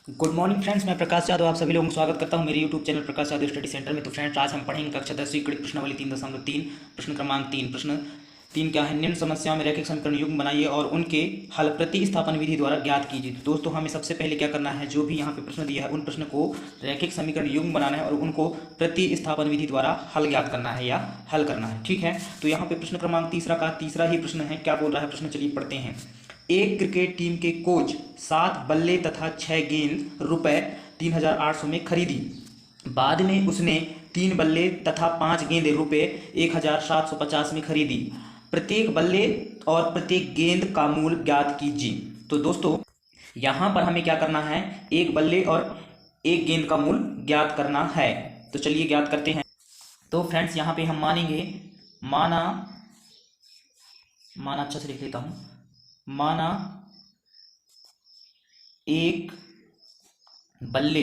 Good morning friends, मैं प्रकाश यादव आप सभी लोगों का स्वागत करता हूं मेरे YouTube channel Prakash Yadav study centre में। तो फ्रेंड्स, आज हम पढ़ेंगे कक्षा 10वीं गणित प्रश्नावली 3.3 प्रश्न क्रमांक 3। प्रश्न 3 क्या है? निम्न समस्याओं में रैखिक समीकरण युग्म बनाइए और उनके हल प्रतिस्थापन विधि द्वारा ज्ञात कीजिए। तो दोस्तों, हमें सबसे पहले क्या करना है, जो भी यहाँ पे प्रश्न दिया है उन प्रश्न को रैखिक समीकरण युग्म बनाना है और उनको प्रतिस्थापन विधि द्वारा हल ज्ञात करना है या हल करना है। ठीक है, तो यहाँ पे प्रश्न क्रमांक तीसरा का तीसरा ही प्रश्न है। क्या बोल रहा है प्रश्न, चलिए पढ़ते हैं। एक क्रिकेट टीम के कोच 7 बल्ले तथा 6 गेंद रुपए 3,800 में खरीदी। बाद में उसने 3 बल्ले तथा 5 गेंदें रुपए 1,750 में खरीदी। प्रत्येक बल्ले और प्रत्येक गेंद का मूल्य ज्ञात कीजिए। तो दोस्तों, यहां पर हमें क्या करना है, एक बल्ले और एक गेंद का मूल्य ज्ञात करना है। तो चलिए ज्ञात करते हैं। तो फ्रेंड्स, यहां पे हम मानेंगे, माना अच्छा से लिख लेता हूं। माना एक बल्ले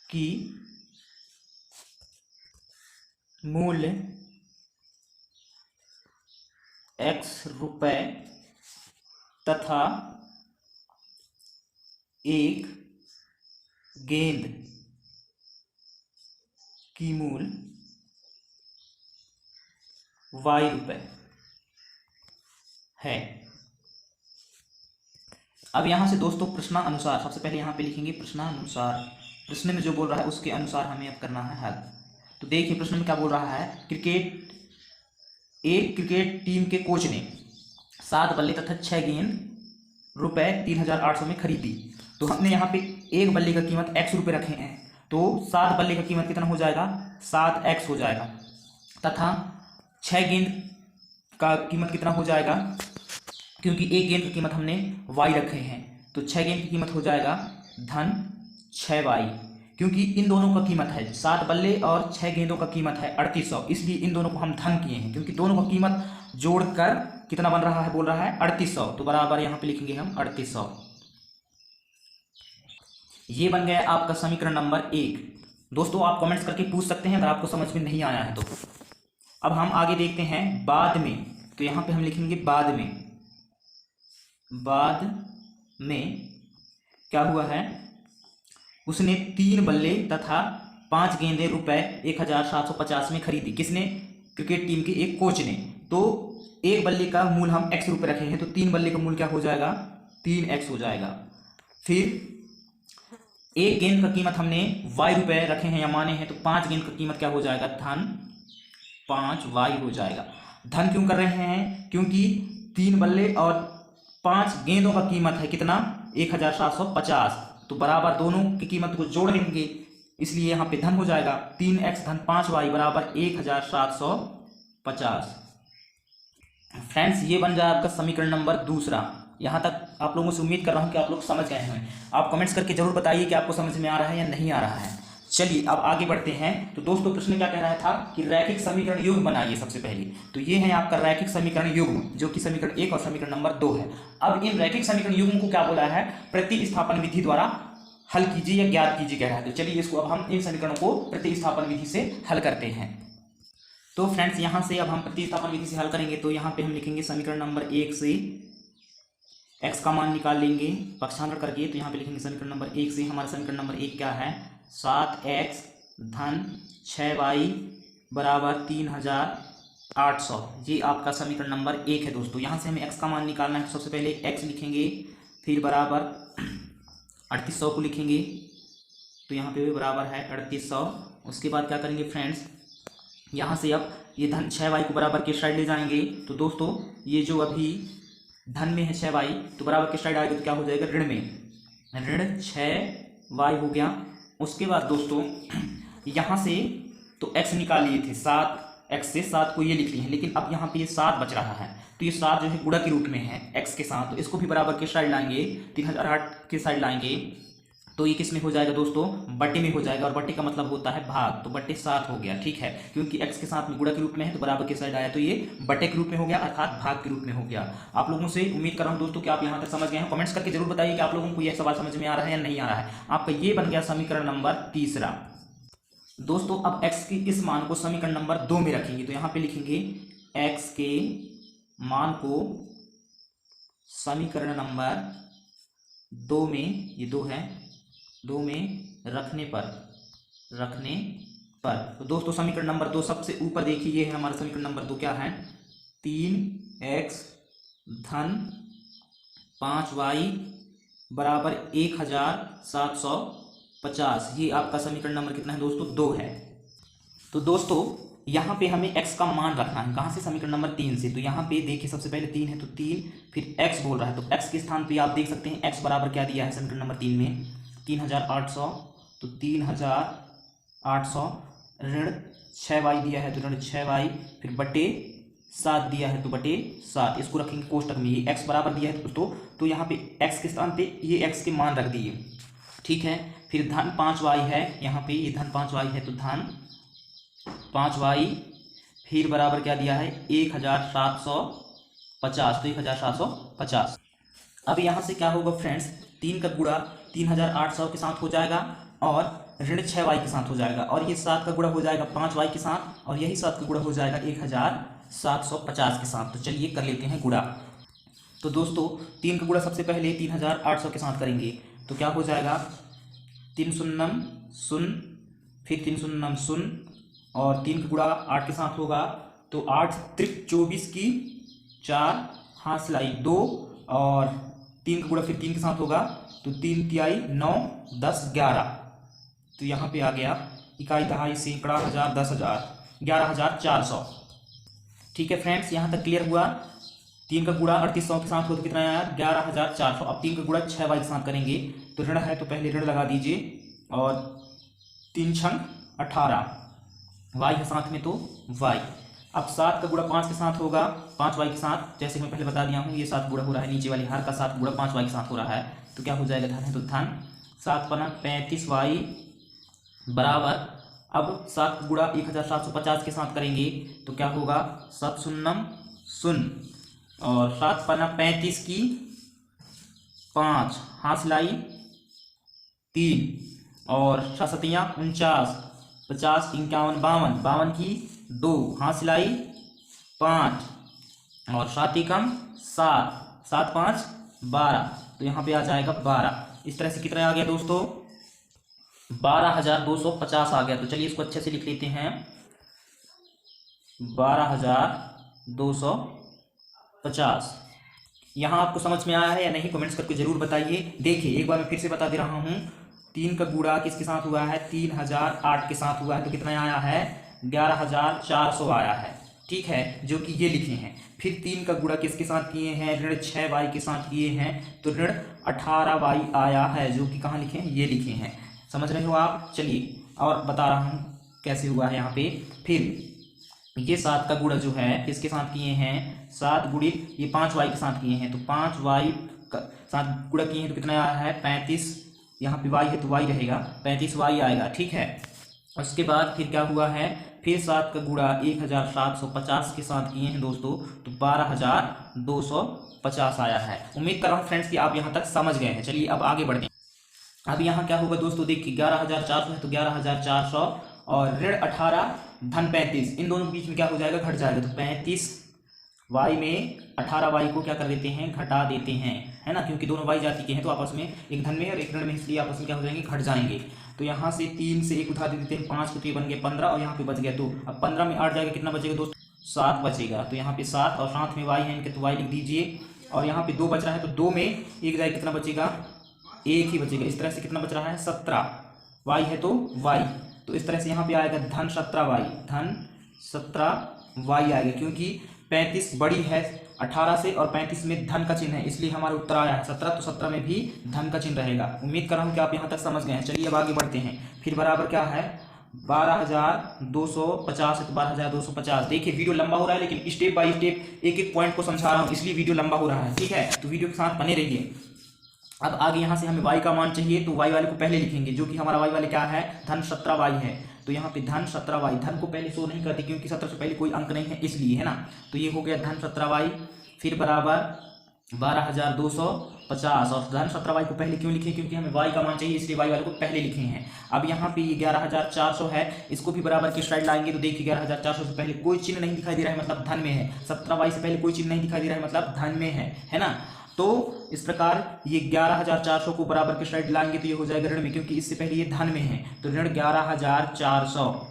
की मूल्य x रुपए तथा एक गेंद की मूल्य y रुपए है। अब यहां से दोस्तों प्रश्नानुसार सबसे पहले यहां पे लिखेंगे प्रश्नानुसार। प्रश्न में जो बोल रहा है उसके अनुसार हमें अब करना है हल। तो देखिए प्रश्न में क्या बोल रहा है, एक क्रिकेट टीम के कोच ने 7 बल्ले तथा 6 गेंद रुपए 3,800 में खरीदी। तो हमने यहाँ पे एक बल्ले का कीमत x रुपए रखे हैं, तो 7 बल्ले का कीमत कितना हो जाएगा, 7x हो जाएगा, तथा 6 गेंद का कीमत कितना हो जाएगा, क्योंकि एक गेंद की कीमत हमने y रखे हैं, तो 6 गेंद की कीमत हो जाएगा धन 6y। क्योंकि इन दोनों का कीमत है 7 बल्ले और 6 गेंदों का कीमत है 3800, इसलिए इन दोनों को हम धन किए हैं, क्योंकि दोनों का कीमत जोड़कर कितना बन रहा है, बोल रहा है 3800। तो बराबर यहाँ पे लिखेंगे हम 3800। ये बन गया आपका समीकरण नंबर 1। दोस्तों, आप कमेंट्स करके पूछ सकते हैं अगर आपको समझ में नहीं आया है तो। अब हम आगे देखते हैं बाद में। तो यहां पे हम लिखेंगे बाद में। बाद में क्या हुआ है, उसने 3 बल्ले तथा 5 गेंदें रुपए 1,750 में खरीदी। किसने? क्रिकेट टीम के एक कोच ने। तो एक बल्ले का मूल्य हम x रुपए रखे हैं, तो 3 बल्ले का मूल्य क्या हो जाएगा, 3x हो जाएगा। फिर एक गेंद का कीमत हमने y रुपए रखे हैं या माने हैं, तो 5 गेंद का कीमत क्या हो जाएगा, धन 5y हो जाएगा। धन क्यों कर रहे हैं, क्योंकि 3 बल्ले और 5 गेंदों का कीमत है कितना, 1,750। तो बराबर दोनों की कीमत को जोड़ लेंगे, इसलिए यहां पे धन हो जाएगा। 3x धन 5y बराबर 1,750। फ्रेंड्स, ये बन जाए आपका समीकरण नंबर दूसरा। यहां तक आप लोगों से उम्मीद कर रहा हूं कि आप लोग समझ गए हैं। आप कमेंट्स करके जरूर बताइए कि आपको समझ में आ रहा है या नहीं आ रहा है। चलिए अब आगे बढ़ते हैं। तो दोस्तों, प्रश्न क्या कह रहा था कि रैखिक समीकरण युग्म बनाइए सबसे पहले। तो ये है आपका रैखिक समीकरण युग्म, जो कि समीकरण 1 और समीकरण नंबर 2 है। अब इन रैखिक समीकरण युग्म को क्या बोला है, प्रतिस्थापन विधि द्वारा हल कीजिए या ज्ञात कीजिए कह रहा है। तो चलिए इसको अब हम इन समीकरणों को प्रतिस्थापन विधि से हल करते हैं। तो फ्रेंड्स, यहां से अब हम प्रतिस्थापन विधि से हल करेंगे। तो यहां पे हम लिखेंगे समीकरण नंबर 1 से x का मान निकाल लेंगे पक्षांतर करके। तो यहाँ पे लिखेंगे समीकरण नंबर 1 से हमारा समीकरण नंबर 1 क्या है, 7x धन 6y बराबर 3,800। ये आपका समीकरण नंबर 1 है दोस्तों। यहाँ से हमें x का मान निकालना है, तो सबसे पहले x लिखेंगे, फिर बराबर 3800 को लिखेंगे। तो यहाँ पे भी बराबर है 3800। उसके बाद क्या करेंगे फ्रेंड्स, यहाँ से अब ये धन 6y को बराबर किस साइड ले जाएंगे। तो दोस्तों, ये जो अभी धन में है 6y, तो बराबर किस साइड आएगा, तो क्या हो जाएगा, ऋण में, ऋण 6y हो गया। उसके बाद दोस्तों, यहाँ से तो x निकाल लिए थे, 7x से 7 को ये लिख लिए हैं, लेकिन अब यहाँ पे ये 7 बच रहा है। तो ये 7 जो है गुणा के रूप में है x के साथ, तो इसको भी बराबर किस साइड लाएंगे, 3,008 के साइड लाएंगे। तो ये किस में हो जाएगा दोस्तों, बट्टे में हो जाएगा, और बट्टे का मतलब होता है भाग, तो बट्टे 7 हो गया। ठीक है, क्योंकि x के साथ में गुणा के रूप में है तो बराबर के साइड आया, तो ये बट्टे के रूप में हो गया, अर्थात भाग के रूप में हो गया। आप लोगों से उम्मीद कर रहा हूं दोस्तों कि आप यहां तक समझ गए हैं। कमेंट्स करके जरूर बताइए कि आप लोगों को यह सवाल समझ में आ रहा है या नहीं आ रहा है। आपका ये बन गया समीकरण नंबर तीसरा। दोस्तों, अब x की इस मान को समीकरण नंबर 2 में रखेंगे। तो यहां पे लिखेंगे x के मान को समीकरण नंबर दो में, ये दो है, दो में रखने पर। तो दोस्तों समीकरण नंबर 2 सबसे ऊपर देखिए, ये है हमारा समीकरण नंबर 2। क्या है? 3x धन 5y बराबर 1750। ये आपका समीकरण नंबर कितना है दोस्तों? 2 है। तो दोस्तों यहाँ पे हमें x का मान रखना है। कहाँ से? समीकरण नंबर 3 से। तो यहाँ पे देखिए सबसे पहले 3 है तो 3, फिर x बोल रहा है, तो x के स्थान पे आप देख सकते हैं x बराबर क्या दिया है समीकरण नंबर 3 में? 3800। तो 3800 ऋण 6y दिया है, तो ऋण 6y, फिर बटे 7 दिया है, तो बटे 7। इसको रखेंगे कोष्टक में। ये x बराबर दिया है दोस्तों, तो यहाँ पे x के स्थान पे ये x के मान रख दिए, ठीक है। फिर धन 5y है, यहाँ पे ये धन 5y है, तो धन 5y, फिर बराबर क्या दिया है? 1750। तो 1750। अब यहाँ से क्या होगा फ्रेंड्स? 3 का गुणा 3800 के साथ हो जाएगा और ऋण 6y के साथ हो जाएगा, और ये 7 का गुणा हो जाएगा 5y के साथ, और यही 7 का गुणा हो जाएगा 1750 के साथ। तो चलिए कर लेते हैं गुणा। तो दोस्तों 3 का गुणा सबसे पहले 3800 के साथ करेंगे, तो क्या हो जाएगा? 3 शून्यम शून्य, फिर 3 शून्यम शून्य, और 3 का गुणा 8 के साथ होगा, तो 8 त्रिक 24 की 4, हाथ सिलाई 2, और 3 का गुणा फिर 3 के साथ होगा, तो 3 तिहाई 9, 10, 11। तो यहाँ पे आ गया इकाई दहाई सैकड़ा हजार 10,000 11,400। ठीक है फ्रेंड्स, यहाँ तक क्लियर हुआ। 3 का गुणा 3800 के साथ हो तो कितना आया? 11,400। अब 3 का गुणा 6y के साथ करेंगे, तो ऋण है तो पहले ऋण लगा दीजिए, और 3 छंग 18, y है साथ में तो y। अब 7 का गुणा 5 के साथ होगा, 5y के साथ, जैसे मैं पहले बता दिया हूँ, ये 7 गुणा हो रहा है, नीचे वाली हर का 7 गुणा 5y के साथ हो रहा है, तो क्या हो जाएगा? धन है तो धन 7 पना 35y बराबर, अब 7 गुणा 1750 के साथ करेंगे, तो क्या होगा? 7 शून्यम शून्य, और 7 पना 35 की 5, हाथ सिलाई 3, और 6 सतियाँ 49, 50, 51, 52, 52 की 2, हाथ सिलाई 5, और 7 एकम 7, 7 5 12। तो यहाँ पे आ जाएगा 12। इस तरह से कितना आ गया दोस्तों? 12,250 आ गया। तो चलिए इसको अच्छे से लिख लेते हैं, 12,250। यहाँ आपको समझ में आया है या नहीं? कमेंट्स करके जरूर बताइए। देखिए एक बार मैं फिर से बता दे रहा हूँ, 3 का गुणा किसके साथ हुआ है? 3008 के साथ हुआ है, तो कितना आया है? 11,400 आया है, ठीक है, जो कि ये लिखे हैं। फिर 3 का गुणा किसके साथ किए हैं? ऋण 6y के साथ किए हैं, तो ऋण 18y आया है, जो कि कहाँ लिखे हैं? ये लिखे हैं। समझ रहे हो आप? चलिए और बता रहा हूँ कैसे हुआ है यहाँ पे। फिर ये 7 का गुणा जो है किसके साथ किए हैं? 7 गुणित ये 5y के साथ किए हैं, तो 5y का 7 गुणा किए हैं, तो कितना आया है? 35। यहाँ पे y है तो y रहेगा, 35y आएगा, ठीक है। उसके बाद फिर क्या हुआ है? फिर 7 का गुणा 1750 के साथ किए हैं दोस्तों, तो 12,250 आया है। उम्मीद कर रहा हूँ फ्रेंड्स कि आप यहाँ तक समझ गए हैं। चलिए अब आगे बढ़ते हैं। अब यहाँ क्या होगा दोस्तों? देखिए 11,400 है तो 11,400, और ऋण 18 धन 35, इन दोनों के बीच में क्या हो जाएगा? घट जाएगा। तो 35y में 18y को क्या कर देते हैं? घटा देते हैं, है ना, क्योंकि दोनों y जाति के हैं, तो आपस में एक धन में और एक ऋण में, इसलिए आपस में क्या हो जाएंगे? घट जाएंगे। तो यहाँ से 3 से 1 उठा देते हैं, 5 तो ये बन गया 15, और यहाँ पे बच गया 2। अब 15 में 8 जाएगा, कितना बचेगा दोस्तों? 7 बचेगा। तो यहाँ पे 7, और साथ में y है इनके, तो y लिख दीजिए, और यहाँ पे 2 बच रहा है, तो 2 में 1 जाएगा, कितना बचेगा? 1 ही बचेगा। इस तरह से कितना बच रहा है? 17, y है तो y, तो इस तरह से यहाँ पे आएगा धन 17y, धन 17y आएगा, क्योंकि 35 बड़ी है 18 से, और 35 में धन का चिन्ह है, इसलिए हमारा उत्तर आया है 17। तो 17 में भी धन का चिन्ह रहेगा। उम्मीद कर रहा हूँ कि आप यहाँ तक समझ गए हैं। चलिए अब आगे बढ़ते हैं। फिर बराबर क्या है? 12,250 है, तो 12,250। देखिए वीडियो लंबा हो रहा है, लेकिन स्टेप बाय स्टेप एक एक पॉइंट को समझा रहा हूँ, इसलिए वीडियो लंबा हो रहा है, ठीक है। तो वीडियो के साथ बने रहिए। अब आगे यहाँ से हमें y का मान चाहिए, तो y वाले को पहले लिखेंगे, जो कि हमारा y वाले क्या है? धन 17y है। तो यहाँ पे धन 17y, धन को पहले शो नहीं करती क्योंकि 17 से पहले कोई अंक नहीं है, इसलिए, है ना। तो ये हो गया धन 17y, फिर बराबर 12,250, और धन 17y को पहले क्यों लिखे? क्योंकि हमें y का मान चाहिए, इसलिए y वाले को पहले लिखे हैं। अब यहाँ पे ये 11,400 है, इसको भी बराबर की साइड लाएंगे, तो देखिए 11,400 से पहले कोई चिन्ह नहीं दिखाई दे रहा है, मतलब धन में है। 17y से पहले कोई चिन्ह नहीं दिखाई दे रहा है, मतलब धन में है ना। तो इस प्रकार ये 11,400 को बराबर के साइड लाएंगे तो ये हो जाएगा ऋण में, क्योंकि इससे पहले ये धन में है, तो ऋण 11,400।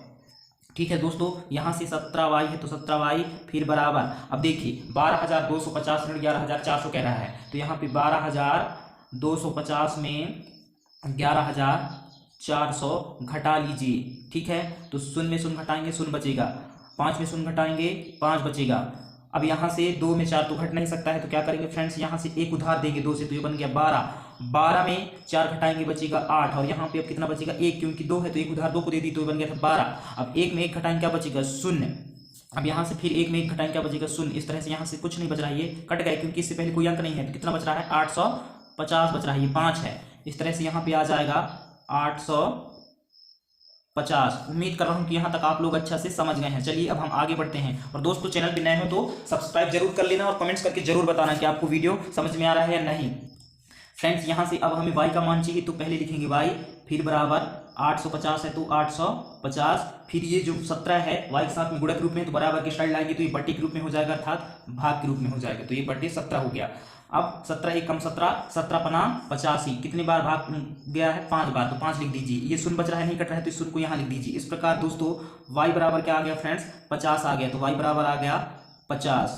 ठीक है दोस्तों, यहाँ से 17y है तो 17y फिर बराबर। अब देखिए 12,250 ऋण 11,400 कह रहा है, तो यहाँ पे 12,250 में 11,400 घटा लीजिए। ठीक है, तो शून्य में शून्य घटाएंगे, शून्य बचेगा, 5 में शून्य घटाएंगे, 5 बचेगा। अब यहाँ से 2 में 4 तो घट नहीं सकता है, तो क्या करेंगे फ्रेंड्स, यहाँ से एक उधार देंगे 2 से, तो ये बन गया 12। 12 में 4 घटाएंगे बचेगा 8, और यहाँ पे अब कितना बचेगा 1, क्योंकि 2 है तो एक उधार 2 को दे दी, तो ये बन गया था 12। अब 1 में 1 घटाएंगे क्या बचेगा 0। अब यहाँ से फिर 1 में 1 घटाएंगे क्या बचेगा 0। इस तरह से यहाँ से कुछ नहीं बच रहा है, ये कट गए क्योंकि इससे पहले कोई अंक नहीं है, तो कितना बच रहा है 850 बच रहा है, ये 5 है। इस तरह से यहाँ पे आ जाएगा 850। उम्मीद कर रहा हूँ कि यहाँ तक आप लोग अच्छा से समझ गए हैं। चलिए अब हम आगे बढ़ते हैं। और दोस्तों चैनल पे नए हो तो सब्सक्राइब जरूर कर लेना और कमेंट्स करके जरूर बताना कि आपको वीडियो समझ में आ रहा है या नहीं। फ्रेंड्स यहाँ से अब हमें y का मान चाहिए, तो पहले लिखेंगे y, फिर बराबर 850 है तो 850, फिर ये जो 17 है y के साथ में गुणक रूप में, तो बराबर की साइड लाएंगे तो ये बट्टे के रूप में हो जाएगा, अर्थात भाग के रूप में हो जाएगा, तो ये बट्टे 17 हो गया। अब 17 एक कम 17, 17 पना 85, कितनी बार भाग गया है 5 बार, तो 5 लिख दीजिए। ये शून्य बच रहा है, नहीं कट रहा है, तो इस शून्य को यहाँ लिख दीजिए। इस प्रकार दोस्तों y बराबर क्या आ गया फ्रेंड्स 50 आ गया, तो y बराबर आ गया 50।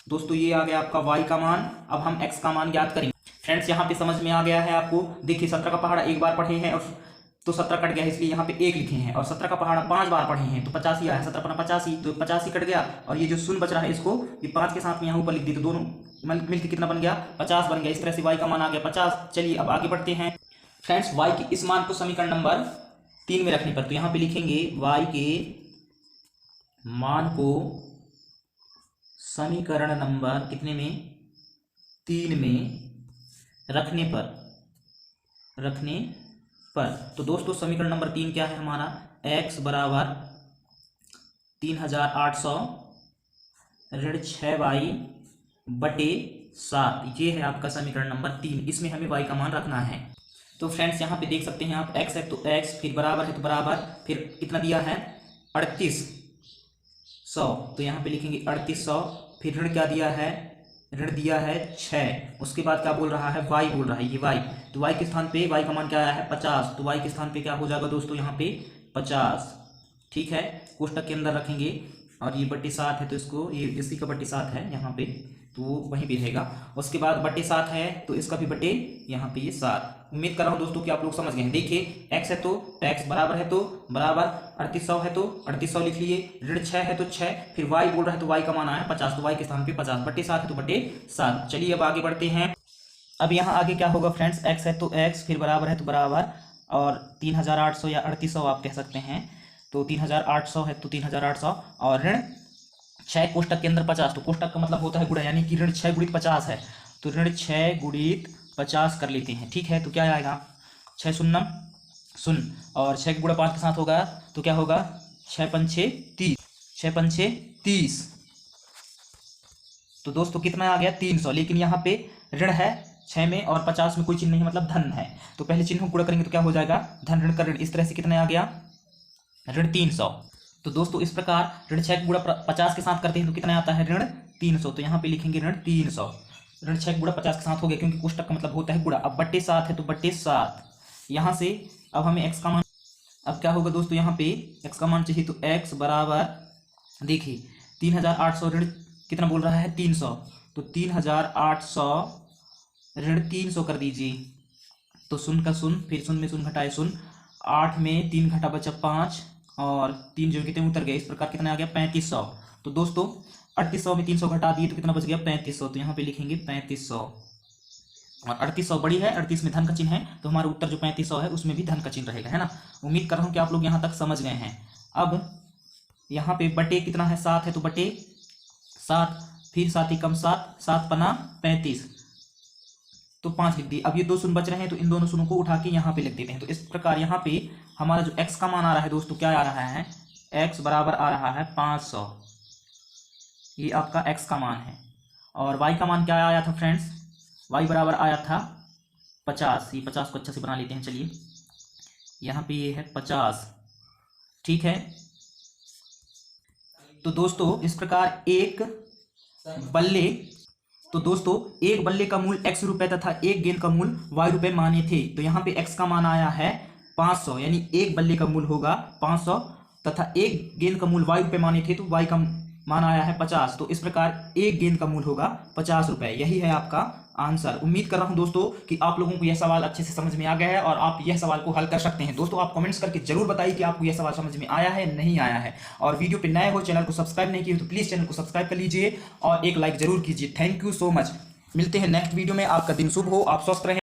दोस्तों ये आ गया आपका y का मान। अब हम x का मान ज्ञात करेंगे। फ्रेंड्स यहाँ पे समझ में आ गया है आपको, देखिए 17 का पहाड़ा एक बार पढ़े हैं और तो 17 कट गया है, इसलिए यहाँ पे 1 लिखे हैं, और 17 का पहाड़ा 5 बार पढ़े हैं तो 85 आया है, 17 पना 85, तो 85 कट गया, और ये जो शून्य बच रहा है इसको ये 5 के साथ में यहाँ ऊपर लिख दी, तो दोनों मिलकर कितना बन गया 50 बन गया। इस तरह से y का मान आ गया 50। चलिए अब आगे बढ़ते हैं। फ्रेंड्स y के इस मान को समीकरण नंबर 3 में रखने पर, तो यहाँ पे लिखेंगे y के मान को समीकरण नंबर कितने में 3 में रखने पर तो दोस्तों समीकरण नंबर 3 क्या है हमारा, x बराबर 3800 ऋण 6y बटे 7, ये है आपका समीकरण नंबर 3। इसमें हमें y का मान रखना है। तो फ्रेंड्स यहाँ पे देख सकते हैं आप, x है तो x, फिर बराबर है तो बराबर, फिर कितना दिया है 3800, तो यहाँ पे लिखेंगे 3800, फिर ऋण क्या दिया है, ऋण दिया है 6, उसके बाद क्या बोल रहा है y बोल रहा है, ये y, तो y के स्थान पे y का मान क्या आया है 50, तो y के स्थान पे क्या हो जाएगा दोस्तों यहाँ पे 50। ठीक है, कोष्टक के अंदर रखेंगे, और ये बट्टे 7 है तो इसको ये इसी का बट्टे 7 है यहाँ पे, तो वो वहीं भी रहेगा। उसके बाद बट्टे 7 है तो इसका भी बट्टे यहाँ पे ये 7। उम्मीद कर रहा हूँ दोस्तों कि आप लोग समझ गए हैं। देखिए x है तो x बराबर है तो बराबर, 3800 है तो 3800 लिख लिए, ऋण 6 है तो 6, फिर y बोल रहा है तो y का मान आया 50, तो y के स्थान पे 50, बट्टे 7 है तो बट्टे 7। चलिए अब आगे बढ़ते हैं। अब यहाँ आगे क्या होगा फ्रेंड्स, x है तो x, फिर बराबर है तो बराबर, और 3800 या 3800 आप कह सकते हैं, तो 3800 है तो 3800, और ऋण 6 कोष्टक के अंदर 50, तो कोष्टक का मतलब होता है गुणा, यानी कि ऋण 6 गुणित 50 है, तो ऋण 6 गुणित 50 कर लेते हैं। ठीक है, तो क्या आएगा 6 शून्य शून्य, और 6 गुणा 5 के साथ होगा तो क्या होगा 6 पंछे 30, 6 पंछे 30, तो दोस्तों कितना आ गया 300। लेकिन यहाँ पे ऋण है 6 में और 50 में कोई चिन्ह नहीं, मतलब धन है, तो पहले चिन्ह को गुणा करेंगे तो क्या हो जाएगा धन ऋण का ऋण, इस तरह से कितना आ गया ऋण 300। तो दोस्तों इस प्रकार ऋण 6 गुणा 50 के साथ करते हैं तो कितना आता है ऋण 300, तो यहाँ पे लिखेंगे ऋण 300। ऋण 6 गुणा 50 के साथ हो गया, क्योंकि कोष्टक का मतलब होता है गुणा। अब बट्टे 7 है तो बट्टे 7, यहाँ से अब हमें x का मान, अब क्या होगा दोस्तों यहाँ पे x का मान चाहिए, तो x बराबर देखिए 3800 ऋण कितना बोल रहा है 300, तो 3800 ऋण 300 कर दीजिए, तो शून्य का शून्य, फिर शून्य में शून्य घटाए शून्य, 8 में 3 घटा बचा 5, और 3 जो कितने उतर गए, इस प्रकार कितना आ गया 3500। तो दोस्तों 3800 में 300 घटा दिए तो कितना बच गया 3500, तो यहाँ पे लिखेंगे 3500, और 3800 बड़ी है, 38 में धन का चिन्ह है, तो हमारा उत्तर जो 3500 है उसमें भी धन का चिन्ह रहेगा, है ना। उम्मीद कर रहा हूँ कि आप लोग यहाँ तक समझ गए हैं। अब यहाँ पे बटे कितना है 7 है तो बटे 7, फिर 7 ही कम 7, 7 पना 35, तो 5 लिख दिए। अब ये 2 शून्य बच रहे हैं तो इन दोनों शून्यों को उठा के यहाँ पे लिख देते हैं। तो इस प्रकार यहाँ पे हमारा जो x का मान आ रहा है दोस्तों, क्या आ रहा है x बराबर आ रहा है 500, ये आपका x का मान है। और y का मान क्या आया था फ्रेंड्स, y बराबर आया था 50, ये 50 को अच्छा से बना लेते हैं। चलिए यहाँ पे ये है 50, ठीक है। तो दोस्तों इस प्रकार एक बल्ले तो दोस्तों एक बल्ले का मूल x रुपए तथा एक गेंद का मूल y रुपए माने थे। तो यहाँ पे x का मान आया है 500, यानी एक बल्ले का मूल होगा 500 तथा एक गेंद का मूल y रुपए माने थे तो y का मान आया है 50। तो इस प्रकार एक गेंद का मूल होगा 50 रुपए। यही है आपका आंसर। उम्मीद कर रहा हूं दोस्तों कि आप लोगों को यह सवाल अच्छे से समझ में आ गया है और आप यह सवाल को हल कर सकते हैं। दोस्तों आप कमेंट्स करके जरूर बताइए कि आपको यह सवाल समझ में आया है नहीं आया है। और वीडियो पे नए हो, चैनल को सब्सक्राइब नहीं किए तो प्लीज चैनल को सब्सक्राइब कर लीजिए और एक लाइक जरूर कीजिए। Thank you so much. मिलते हैं नेक्स्ट वीडियो में। आपका दिन शुभ हो, आप स्वस्थ रहें।